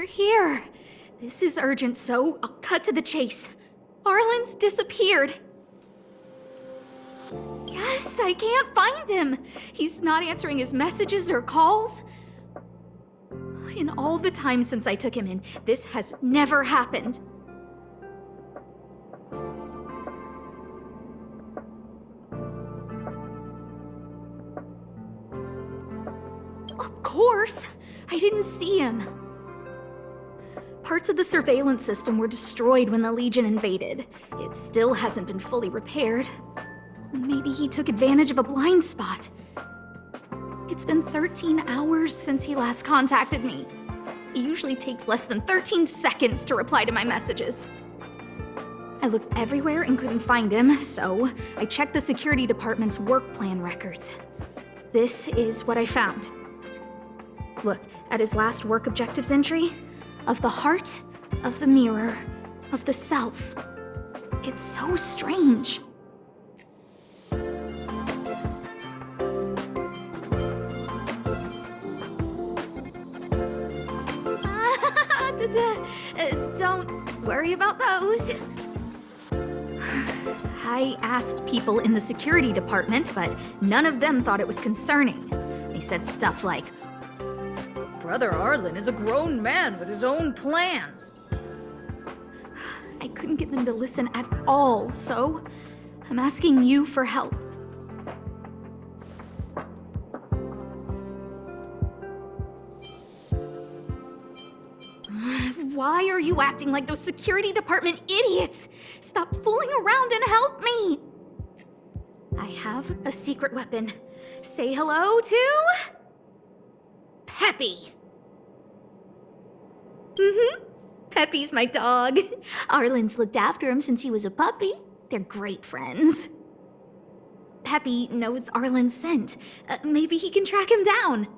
here. This is urgent, so I'll cut to the chase. Arlen's disappeared. Yes, I can't find him. He's not answering his messages or calls. In all the time since I took him in, this has never happened. Of course, I didn't see him. Parts of the surveillance system were destroyed when the Legion invaded. It still hasn't been fully repaired. Maybe he took advantage of a blind spot. It's been 13 hours since he last contacted me. He usually takes less than 13 seconds to reply to my messages. I looked everywhere and couldn't find him, so I checked the security department's work plan records. This is what I found. Look at his last work objectives entry. Of the heart, of the mirror, of the self. It's so strange. Don't worry about those. I asked people in the security department, but none of them thought it was concerning. They said stuff like, "Brother Arlen is a grown man with his own plans." I couldn't get them to listen at all, so I'm asking you for help. Why are you acting like those security department idiots? Stop fooling around and help me! I have a secret weapon. Say hello to... Peppy. Peppy's my dog. Arlen's looked after him since he was a puppy. They're great friends. Peppy knows Arlen's scent. Maybe he can track him down.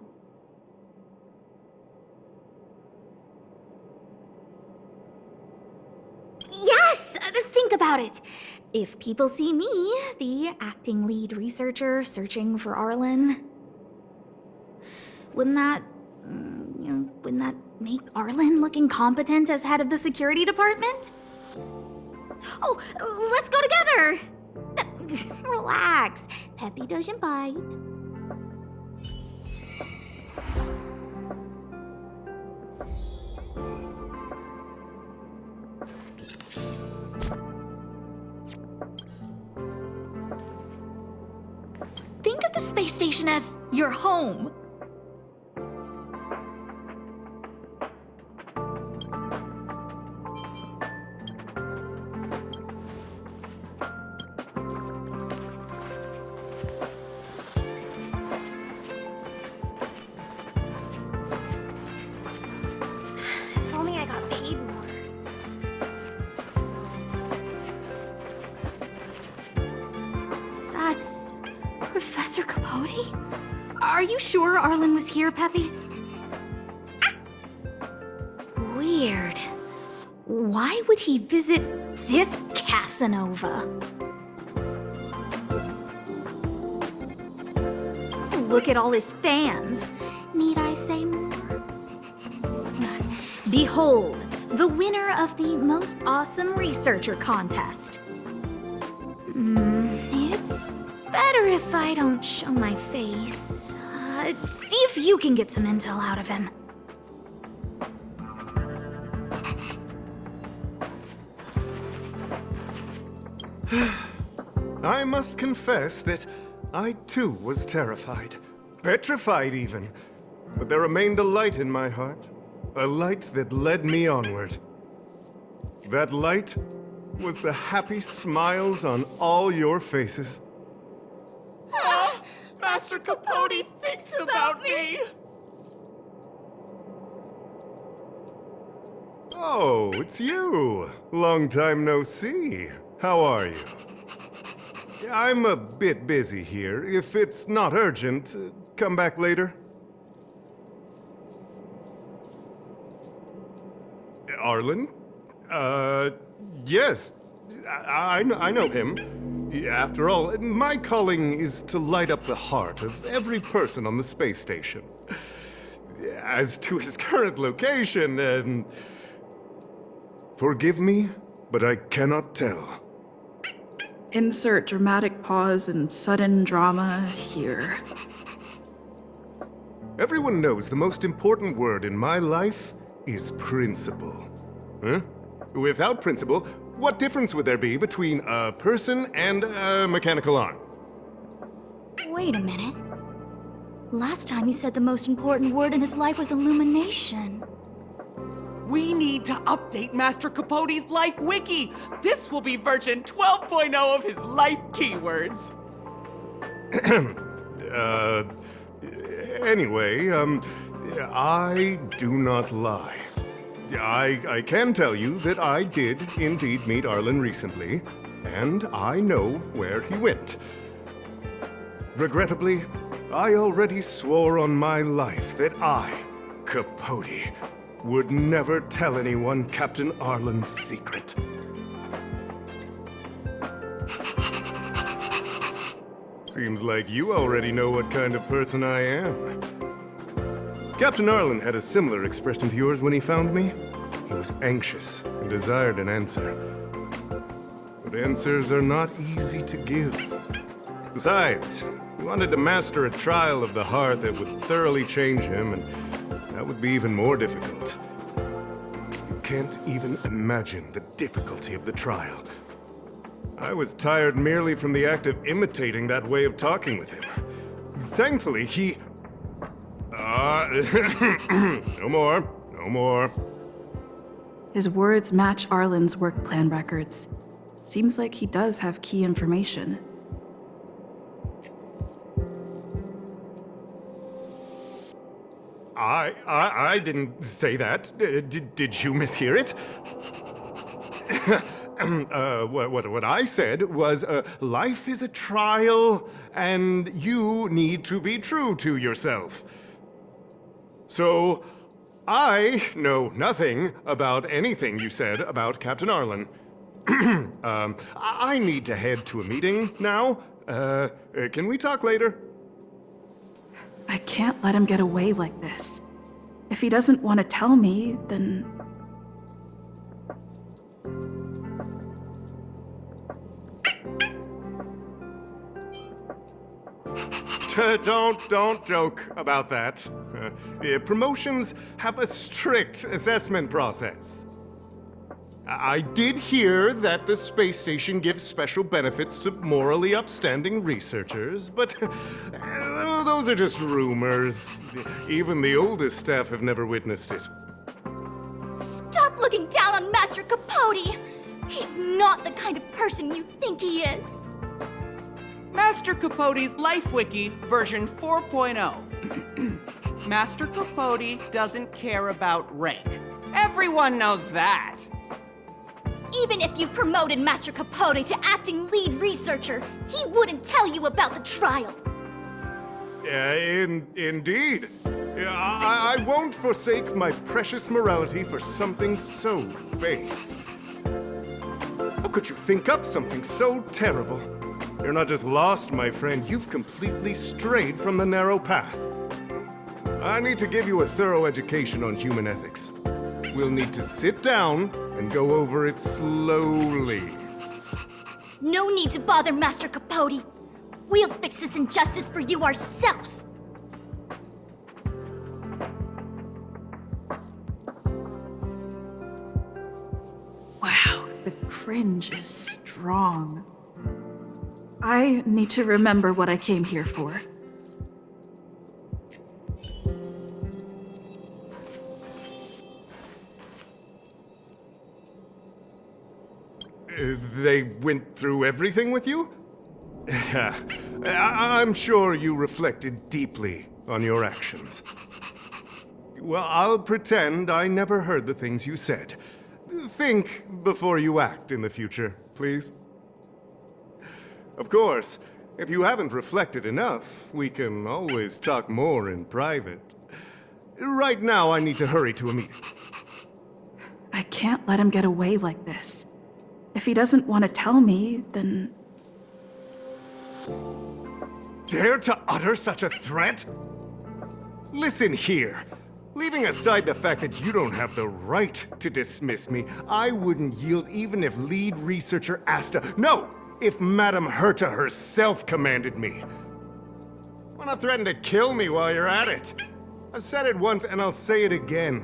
Yes! Think about it. If people see me, the acting lead researcher searching for Arlen, wouldn't that make Arlen look incompetent as head of the security department? Oh, let's go together! Relax. Peppy doesn't bite. Think of the space station as your home. If only I got paid more. That's Professor Capote? Are you sure Arlen was here, Peppy? Weird. Why would he visit this Casanova? Look at all his fans. Need I say more? Behold, the winner of the Most Awesome Researcher contest. It's better if I don't show my face. See if you can get some intel out of him. I must confess that I too was terrified. Petrified even. But there remained a light in my heart. A light that led me onward. That light was the happy smiles on all your faces. Master Capote thinks about me! Oh, it's you. Long time no see. How are you? I'm a bit busy here. If it's not urgent, come back later. Arlen? Yes. I know him. After all, my calling is to light up the heart of every person on the space station. as to his current location, forgive me, but I cannot tell. Insert dramatic pause and sudden drama here. Everyone knows the most important word in my life is principle. Huh? Without principle, what difference would there be between a person and a mechanical arm? Wait a minute. Last time he said the most important word in his life was illumination. We need to update Master Capote's Life Wiki. This will be version 12.0 of his life keywords. Anyway, I do not lie. I can tell you that I did indeed meet Arlen recently, and I know where he went. Regrettably, I already swore on my life that I, Capote, would never tell anyone Captain Arlen's secret. Seems like you already know what kind of person I am. Captain Arlen had a similar expression to yours when he found me. He was anxious and desired an answer. But answers are not easy to give. Besides, he wanted to master a trial of the heart that would thoroughly change him, and that would be even more difficult. You can't even imagine the difficulty of the trial. I was tired merely from the act of imitating that way of talking with him. Thankfully, he... no more. No more. His words match Arlen's work plan records. Seems like he does have key information. I didn't say that. Did you mishear it? What I said was, life is a trial, and you need to be true to yourself. So, I know nothing about anything you said about Captain Arlen. I need to head to a meeting now. Can we talk later? I can't let him get away like this. If he doesn't want to tell me, then... Don't joke about that. Promotions have a strict assessment process. I did hear that the space station gives special benefits to morally upstanding researchers, but those are just rumors. Even the oldest staff have never witnessed it. Stop looking down on Master Capote! He's not the kind of person you think he is. Master Capote's Life Wiki, version 4.0. Master Capote doesn't care about rank. Everyone knows that. Even if you promoted Master Capote to acting lead researcher, he wouldn't tell you about the trial. Indeed. I won't forsake my precious morality for something so base. How could you think up something so terrible? You're not just lost, my friend, you've completely strayed from the narrow path. I need to give you a thorough education on human ethics. We'll need to sit down and go over it slowly. No need to bother Master Capote. We'll fix this injustice for you ourselves. Wow, the cringe is strong. I need to remember what I came here for. They went through everything with you? I'm sure you reflected deeply on your actions. Well, I'll pretend I never heard the things you said. Think before you act in the future, please. Of course, if you haven't reflected enough, we can always talk more in private. Right now, I need to hurry to a meeting. I can't let him get away like this. If he doesn't want to tell me, then... Dare to utter such a threat? Listen here. Leaving aside the fact that you don't have the right to dismiss me, I wouldn't yield even if lead researcher Asta— No! If Madame Herta herself commanded me. Why not threaten to kill me while you're at it? I've said it once and I'll say it again.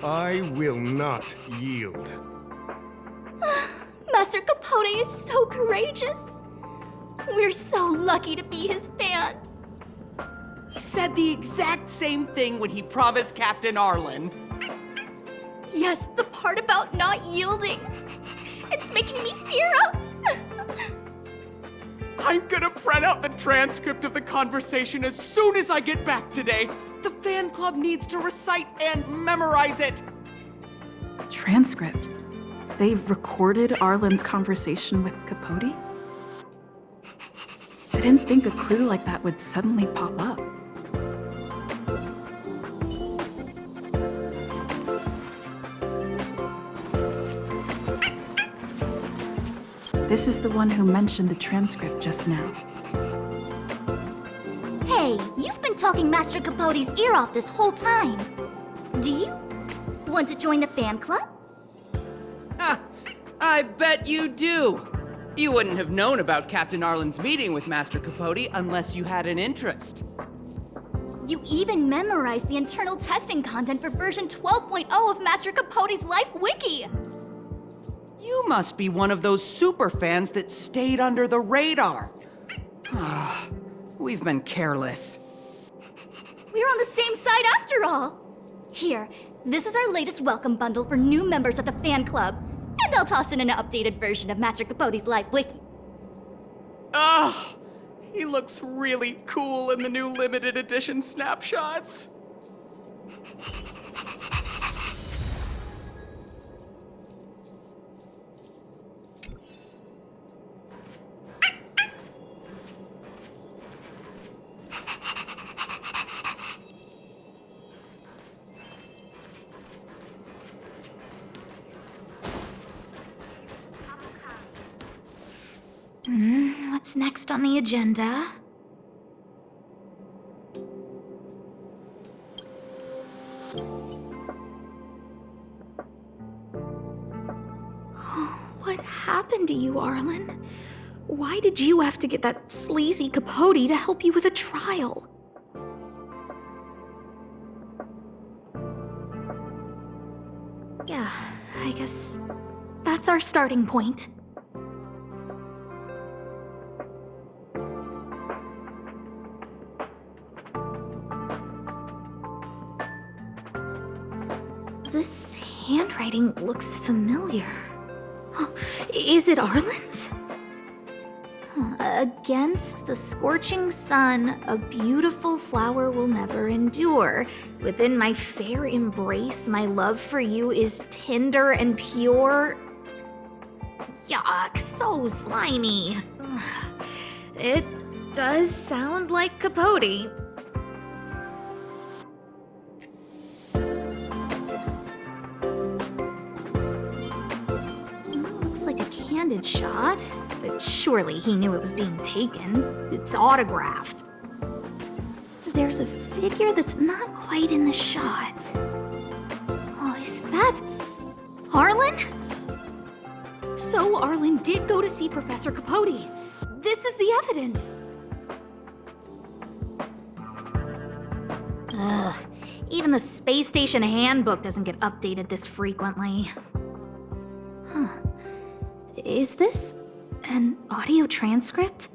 I will not yield. Master Capote is so courageous. We're so lucky to be his fans. He said the exact same thing when he promised Captain Arlen. Yes, the part about not yielding. It's making me tear up. I'm gonna print out the transcript of the conversation as soon as I get back today. The fan club needs to recite and memorize it. Transcript. They've recorded Arlen's conversation with Capote? I didn't think a clue like that would suddenly pop up. This is the one who mentioned the transcript just now. Hey, you've been talking Master Capote's ear off this whole time. Do you want to join the fan club? I bet you do. You wouldn't have known about Captain Arlen's meeting with Master Capote unless you had an interest. You even memorized the internal testing content for version 12.0 of Master Capote's Life Wiki. You must be one of those super fans that stayed under the radar. We've been careless. We're on the same side after all. Here, this is our latest welcome bundle for new members of the fan club. And I'll toss in an updated version of Master Capote's Life Wiki. He looks really cool in the new limited edition snapshots. What's next on the agenda? What happened to you, Arlen? Why did you have to get that sleazy Capote to help you with a trial? Yeah, I guess that's our starting point. This handwriting looks familiar. Is it Arlen's? Against the scorching sun, a beautiful flower will never endure. Within my fair embrace, my love for you is tender and pure. Yuck, so slimy. It does sound like Capote. Like a candid shot, but surely he knew it was being taken. It's autographed. There's a figure that's not quite in the shot. Oh, is that Arlen? So Arlen did go to see Professor Capote. This is the evidence. Ugh, even the space station handbook doesn't get updated this frequently. Huh. Is this an audio transcript?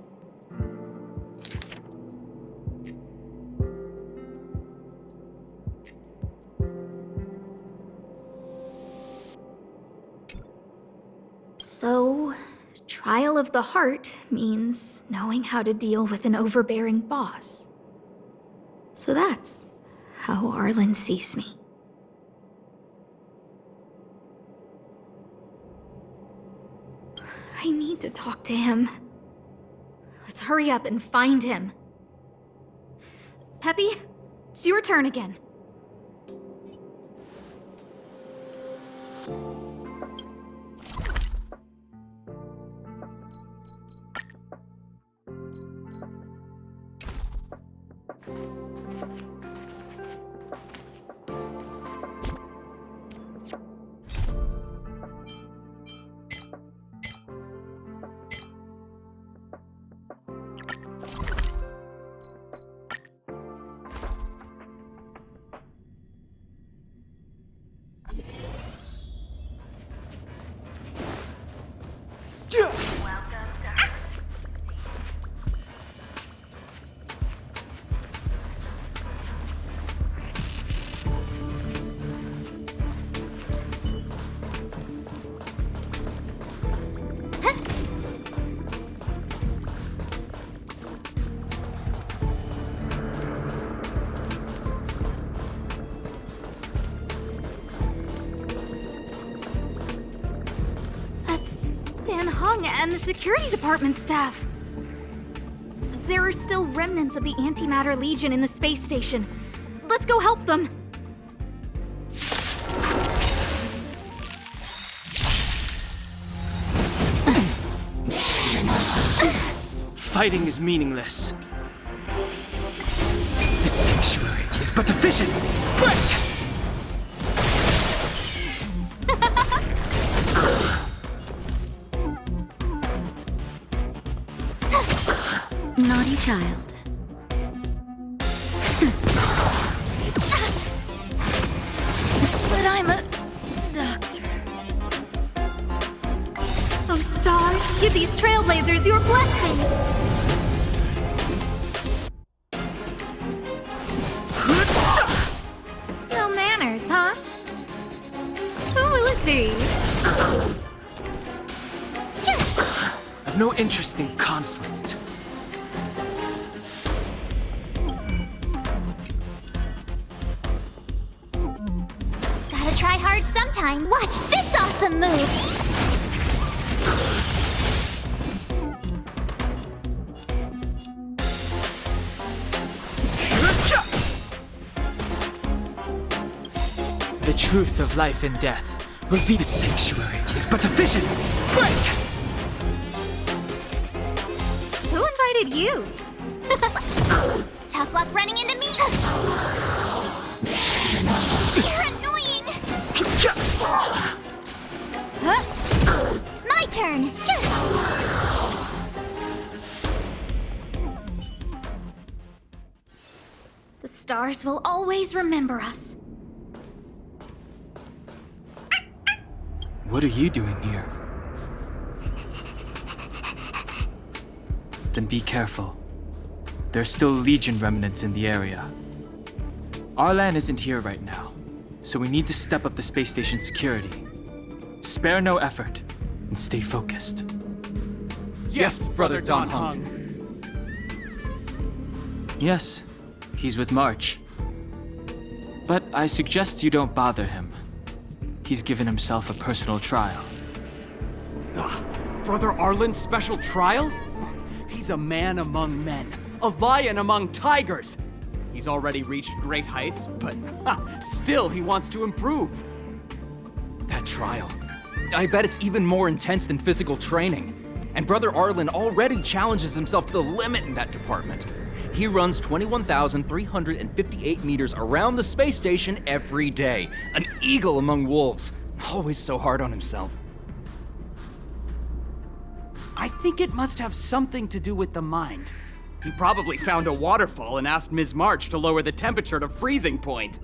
So, trial of the heart means knowing how to deal with an overbearing boss. So that's how Arlen sees me. I need to talk to him. Let's hurry up and find him. Peppy, it's your turn again. And the security department staff. There are still remnants of the Antimatter Legion in the space station. Let's go help them. Fighting is meaningless. The sanctuary is but a vision. Break! Naughty child. But I'm a doctor. Oh, stars, give these trailblazers your blessing. No manners, huh? Who will it be? I've no interest in conflict. Gotta try hard sometime. Watch this awesome move! The truth of life and death. Reveal the sanctuary is but a vision. Break! Who invited you? Tough luck running into me! You're annoying! My turn! The stars will always remember us. What are you doing here? Then be careful. There are still Legion remnants in the area. Arlan isn't here right now, so we need to step up the space station security. Spare no effort and stay focused. Yes, Brother Don Hung. Yes, he's with March. But I suggest you don't bother him. He's given himself a personal trial. Brother Arlen's special trial? He's a man among men, a lion among tigers. He's already reached great heights, but still he wants to improve. That trial. I bet it's even more intense than physical training. And Brother Arlen already challenges himself to the limit in that department. He runs 21,358 meters around the space station every day. An eagle among wolves. Always so hard on himself. I think it must have something to do with the mind. He probably found a waterfall and asked Ms. March to lower the temperature to freezing point.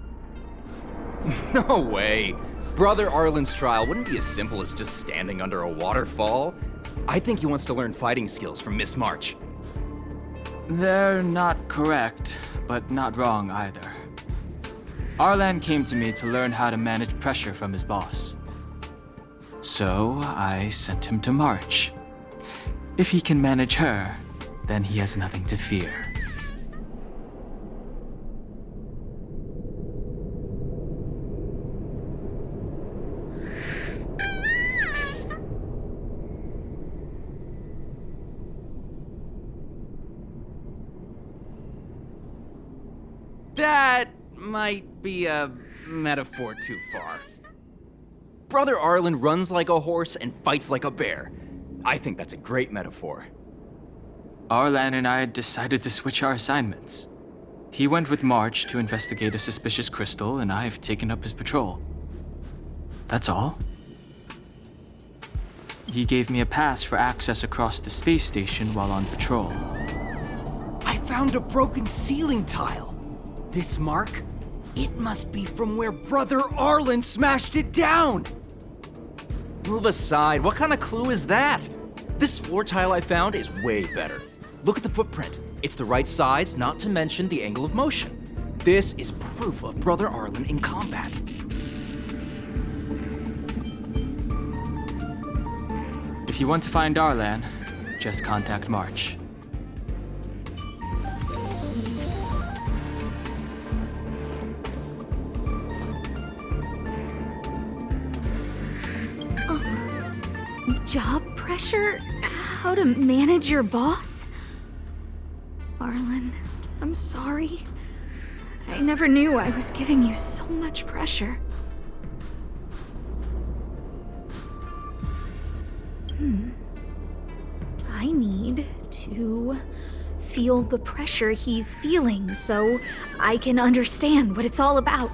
No way. Brother Arlen's trial wouldn't be as simple as just standing under a waterfall. I think he wants to learn fighting skills from Miss March. They're not correct, but not wrong either. Arlan came to me to learn how to manage pressure from his boss. So I sent him to March. If he can manage her, then he has nothing to fear. That might be a metaphor too far. Brother Arlen runs like a horse and fights like a bear. I think that's a great metaphor. Arlan and I decided to switch our assignments. He went with March to investigate a suspicious crystal, and I've taken up his patrol. That's all. He gave me a pass for access across the space station while on patrol. I found a broken ceiling tile. This mark? It must be from where Brother Arlen smashed it down! Move aside, what kind of clue is that? This floor tile I found is way better. Look at the footprint. It's the right size, not to mention the angle of motion. This is proof of Brother Arlen in combat. If you want to find Arlan, just contact March. Job pressure how to manage your boss? Arlen, I'm sorry. I never knew I was giving you so much pressure. I need to feel the pressure he's feeling so I can understand what it's all about.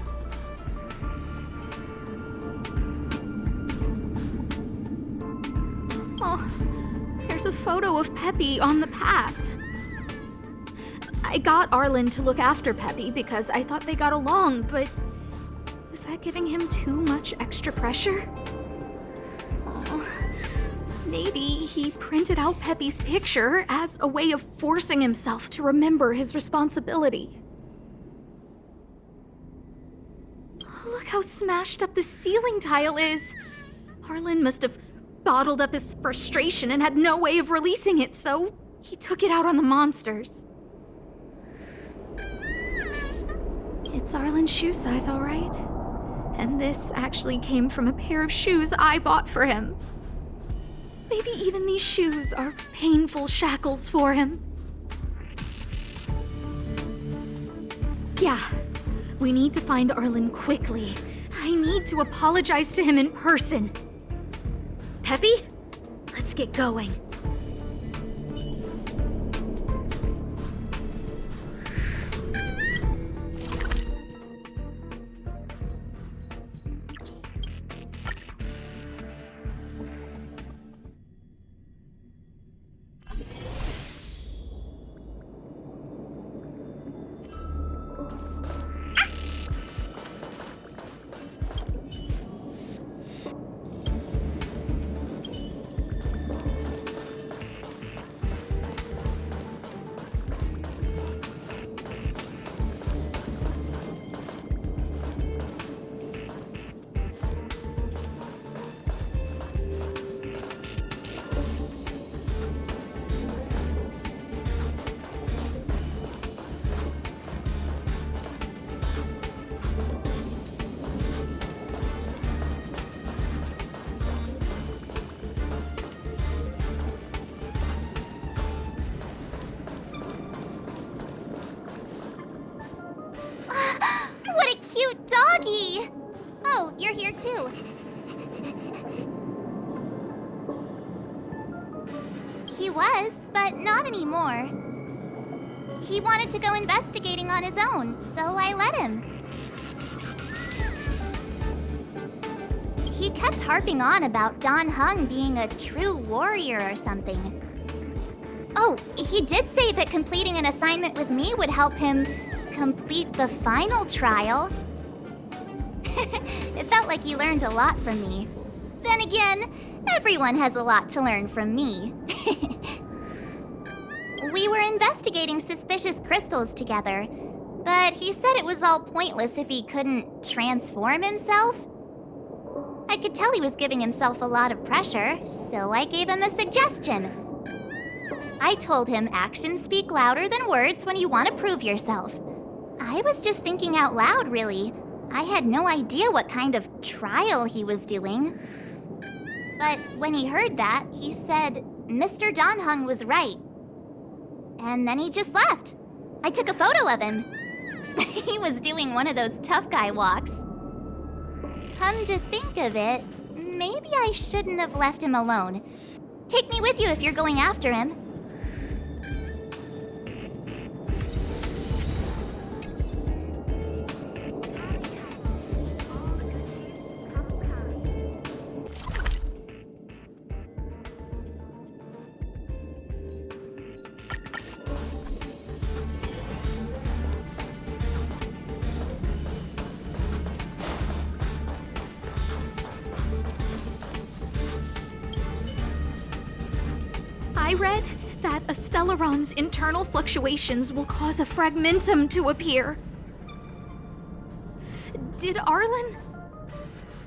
Oh, there's a photo of Peppy on the pass. I got Arlen to look after Peppy because I thought they got along, but was that giving him too much extra pressure? Oh, maybe he printed out Peppy's picture as a way of forcing himself to remember his responsibility. Look how smashed up the ceiling tile is. Arlen must have bottled up his frustration and had no way of releasing it, so he took it out on the monsters. It's Arlen's shoe size, all right. And this actually came from a pair of shoes I bought for him. Maybe even these shoes are painful shackles for him. Yeah, we need to find Arlen quickly. I need to apologize to him in person. Peppy, let's get going. What a cute doggy! Oh, you're here too. He was, but not anymore. He wanted to go investigating on his own, so I let him. He kept harping on about Don Hung being a true warrior or something. Oh, he did say that completing an assignment with me would help him complete the final trial. It felt like he learned a lot from me. Then again, everyone has a lot to learn from me. We were investigating suspicious crystals together, but he said it was all pointless if he couldn't transform himself. I could tell he was giving himself a lot of pressure, so I gave him a suggestion. I told him actions speak louder than words when you want to prove yourself. I was just thinking out loud, really. I had no idea what kind of trial he was doing. But when he heard that, he said Mr. Don Hung was right. And then he just left. I took a photo of him. He was doing one of those tough guy walks. Come to think of it, maybe I shouldn't have left him alone. Take me with you if you're going after him. I read that a Stellaron's internal fluctuations will cause a fragmentum to appear. Did Arlen?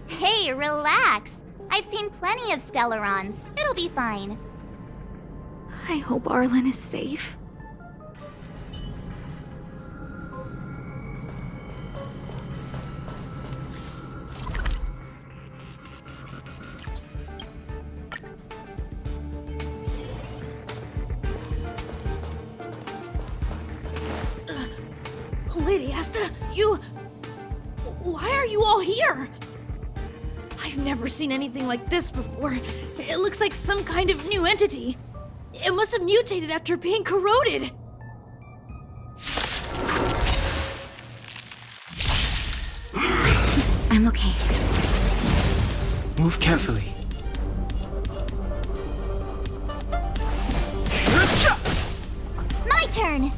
Hey, relax. I've seen plenty of Stellarons. It'll be fine. I hope Arlen is safe. Lady Asta, you... Why are you all here? I've never seen anything like this before. It looks like some kind of new entity. It must have mutated after being corroded. I'm okay. Move carefully. My turn!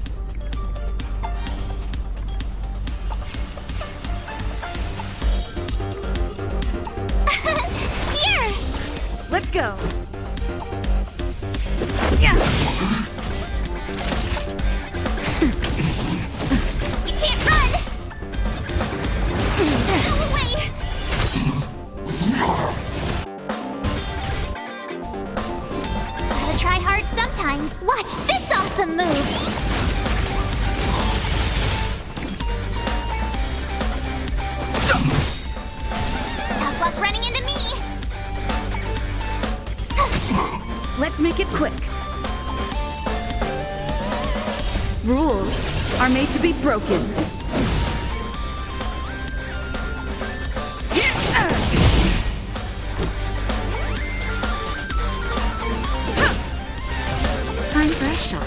Here! Let's go. Yeah. You can't run! Go away! Gotta try hard sometimes. Watch this awesome move! Tough luck running into me! Let's make it quick. Rules are made to be broken. Time for a shot.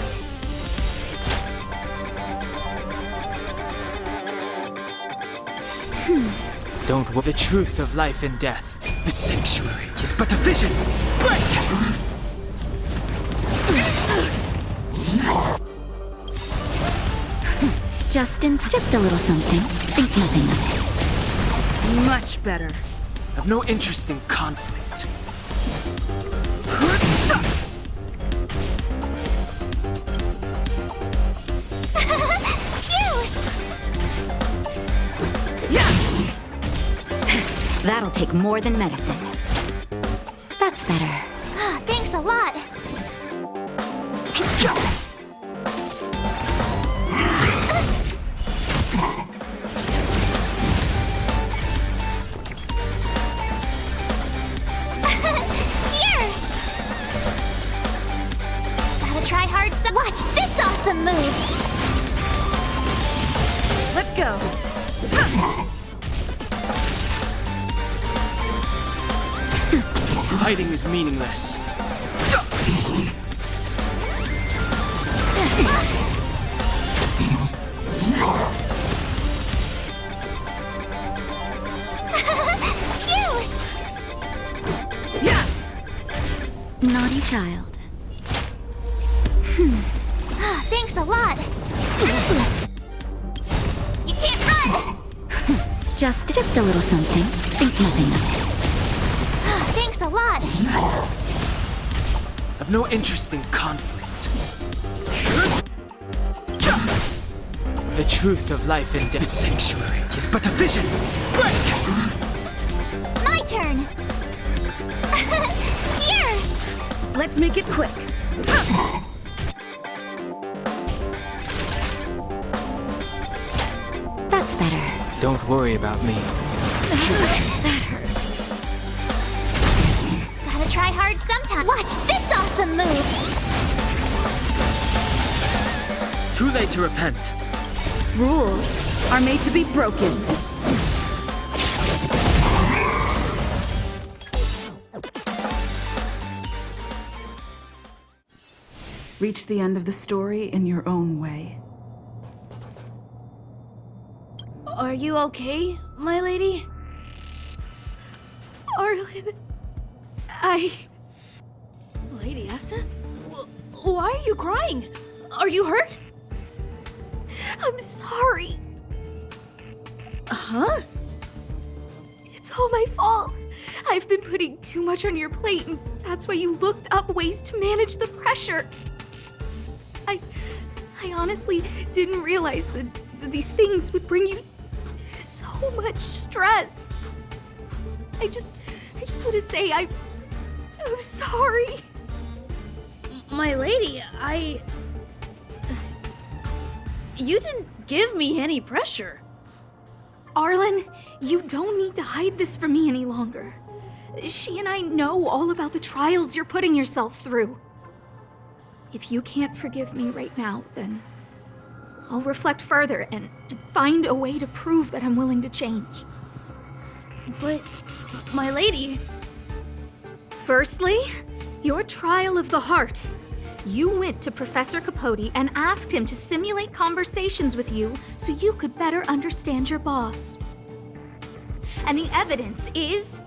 Don't worry. The truth of life and death. The sanctuary is but a vision. Break! Just a little something. Think nothing of it. Much better. Have no interest in conflict. Phew! That'll take more than medicine. That's better. Thanks a lot. Here! Gotta try hard some. Watch this awesome move! Let's go. Fighting is meaningless. Phew! Naughty child. Thanks a lot. You can't run! Just a little something. Think nothing of it. Thanks a lot. Have no interest in conflict. The truth of life and death. The sanctuary is but a vision. Break! My turn. Here! Let's make it quick. That's better. Don't worry about me. That hurt. Gotta try hard sometime. Watch this awesome move! Too late to repent. Rules are made to be broken. Reach the end of the story in your own way. Are you okay, my lady? Arlen, Lady Asta? Why are you crying? Are you hurt? I'm sorry. Huh? It's all my fault. I've been putting too much on your plate, and that's why you looked up ways to manage the pressure. I honestly didn't realize that these things would bring you so much stress. I just want to say I'm sorry. My lady, You didn't give me any pressure. Arlen, you don't need to hide this from me any longer. She and I know all about the trials you're putting yourself through. If you can't forgive me right now, then I'll reflect further and find a way to prove that I'm willing to change. But, my lady... Firstly, your trial of the heart. You went to Professor Capote and asked him to simulate conversations with you so you could better understand your boss. And the evidence is...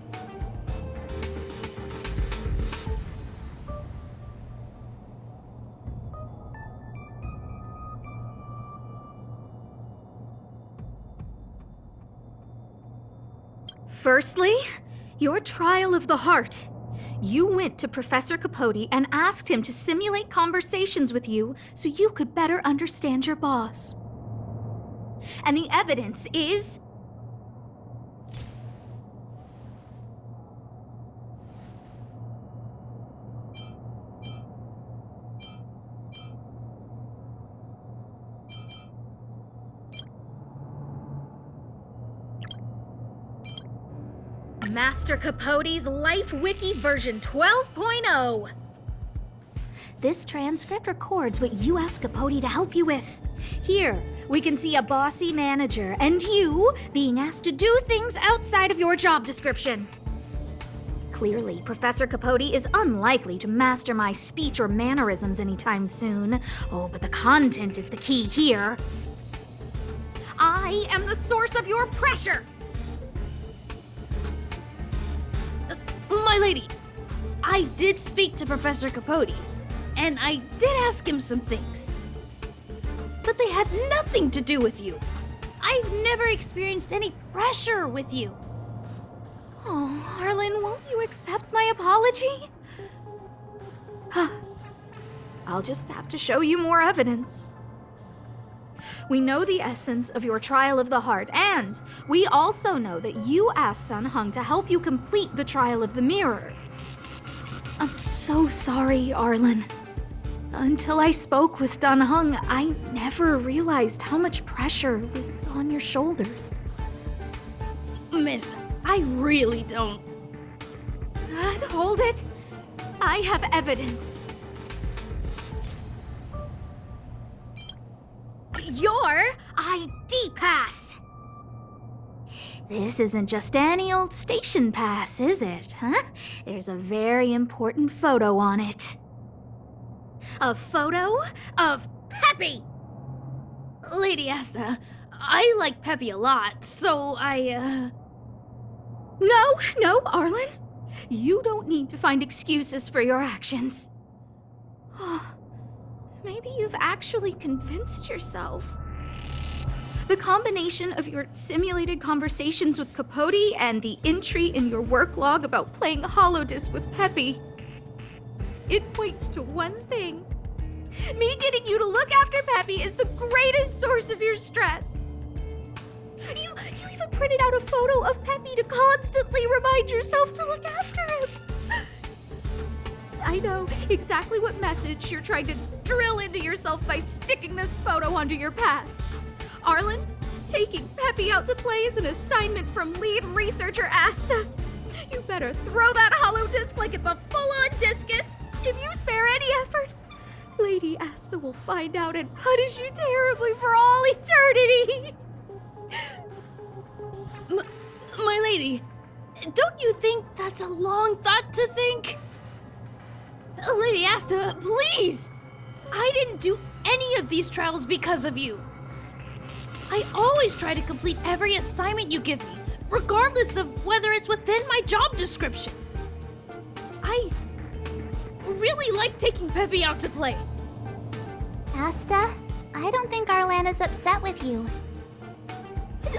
Firstly, your trial of the heart. You went to Professor Capote and asked him to simulate conversations with you so you could better understand your boss. And the evidence is... Master Capote's Life Wiki version 12.0. This transcript records what you asked Capote to help you with. Here, we can see a bossy manager and you being asked to do things outside of your job description. Clearly, Professor Capote is unlikely to master my speech or mannerisms anytime soon. Oh, but the content is the key here. I am the source of your pressure. My lady, I did speak to Professor Capote, and I did ask him some things. But they had nothing to do with you. I've never experienced any pressure with you. Oh, Arlen, won't you accept my apology? I'll just have to show you more evidence. We know the essence of your trial of the heart, and we also know that you asked Dunhung to help you complete the trial of the mirror. I'm so sorry, Arlen. Until I spoke with Dunhung, I never realized how much pressure was on your shoulders. Miss, I really don't. Hold it! I have evidence. Your ID pass! This isn't just any old station pass, is it, huh? There's a very important photo on it. A photo of Peppy! Lady Asta, I like Peppy a lot, so No, Arlen. You don't need to find excuses for your actions. Maybe you've actually convinced yourself. The combination of your simulated conversations with Capote and the entry in your work log about playing Holodisc with Peppy, it points to one thing. Me getting you to look after Peppy is the greatest source of your stress. You even printed out a photo of Peppy to constantly remind yourself to look after him. I know exactly what message you're trying to drill into yourself by sticking this photo onto your pass. Arlen, taking Peppy out to play is an assignment from lead researcher Asta. You better throw that holodisc like it's a full-on discus. If you spare any effort, Lady Asta will find out and punish you terribly for all eternity. My lady, don't you think that's a long thought to think? Lady Asta, please! I didn't do any of these trials because of you. I always try to complete every assignment you give me, regardless of whether it's within my job description. I really like taking Peppy out to play. Asta, I don't think Arlan is upset with you.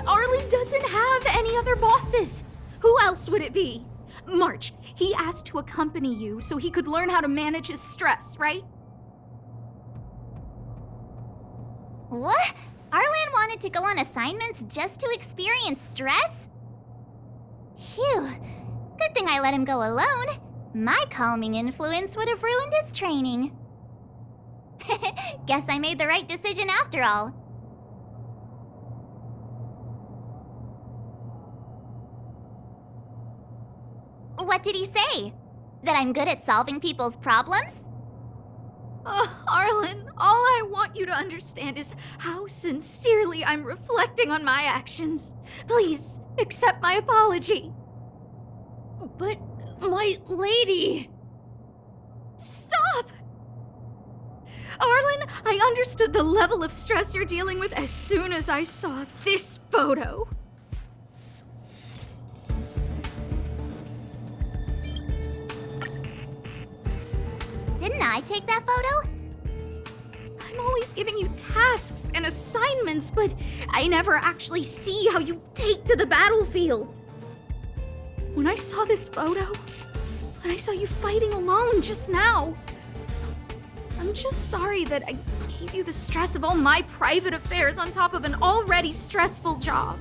Arlen doesn't have any other bosses. Who else would it be? March, he asked to accompany you so he could learn how to manage his stress, right? What? Arlan wanted to go on assignments just to experience stress? Phew. Good thing I let him go alone. My calming influence would have ruined his training. Guess I made the right decision after all. What did he say? That I'm good at solving people's problems? Arlen, all I want want you to understand is how sincerely I'm reflecting on my actions. Please, accept my apology. But, my lady... Stop! Arlen, I understood the level of stress you're dealing with as soon as I saw this photo. Didn't I take that photo? I'm always giving you tasks and assignments, but I never actually see how you take to the battlefield. When I saw this photo, when I saw you fighting alone just now, I'm just sorry that I gave you the stress of all my private affairs on top of an already stressful job.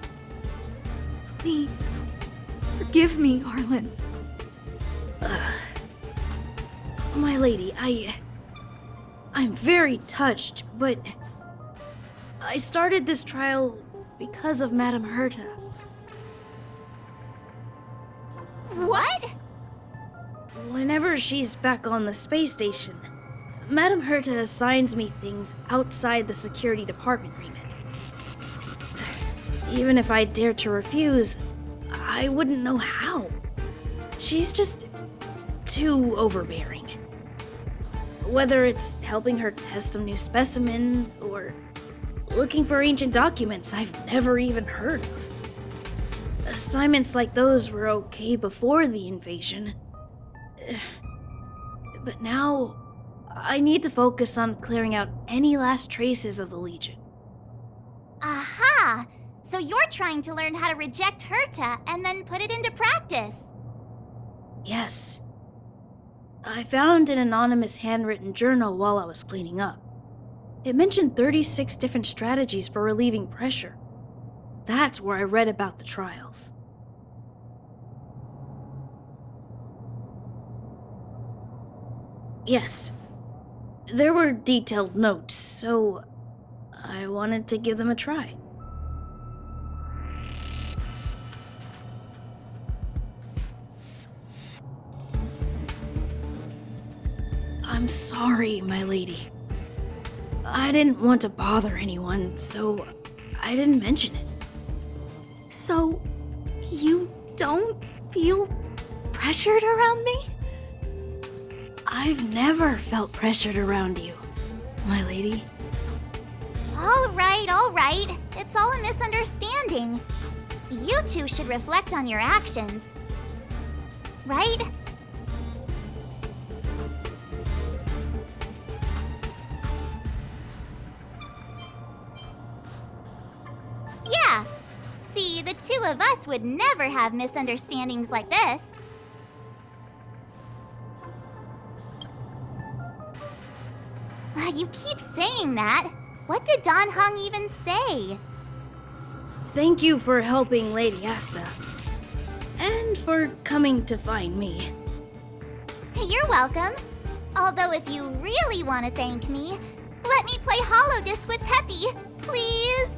Please, forgive me, Arlen. My lady, I'm very touched, but I started this trial because of Madame Herta. What? Whenever she's back on the space station, Madame Herta assigns me things outside the security department remit. Even if I dared to refuse, I wouldn't know how. She's just too overbearing. Whether it's helping her test some new specimen, or looking for ancient documents I've never even heard of. Assignments like those were okay before the invasion. But now, I need to focus on clearing out any last traces of the Legion. Aha! So you're trying to learn how to reject Herta and then put it into practice. Yes. I found an anonymous handwritten journal while I was cleaning up. It mentioned 36 different strategies for relieving pressure. That's where I read about the trials. Yes. There were detailed notes, so I wanted to give them a try. I'm sorry, my lady. I didn't want to bother anyone, so I didn't mention it. So, you don't feel pressured around me? I've never felt pressured around you, my lady. All right. It's all a misunderstanding. You two should reflect on your actions. Right? Yeah. See, the two of us would never have misunderstandings like this. You keep saying that. What did Don Hung even say? Thank you for helping Lady Asta. And for coming to find me. You're welcome. Although if you really want to thank me, let me play Hollow Disc with Peppy, please.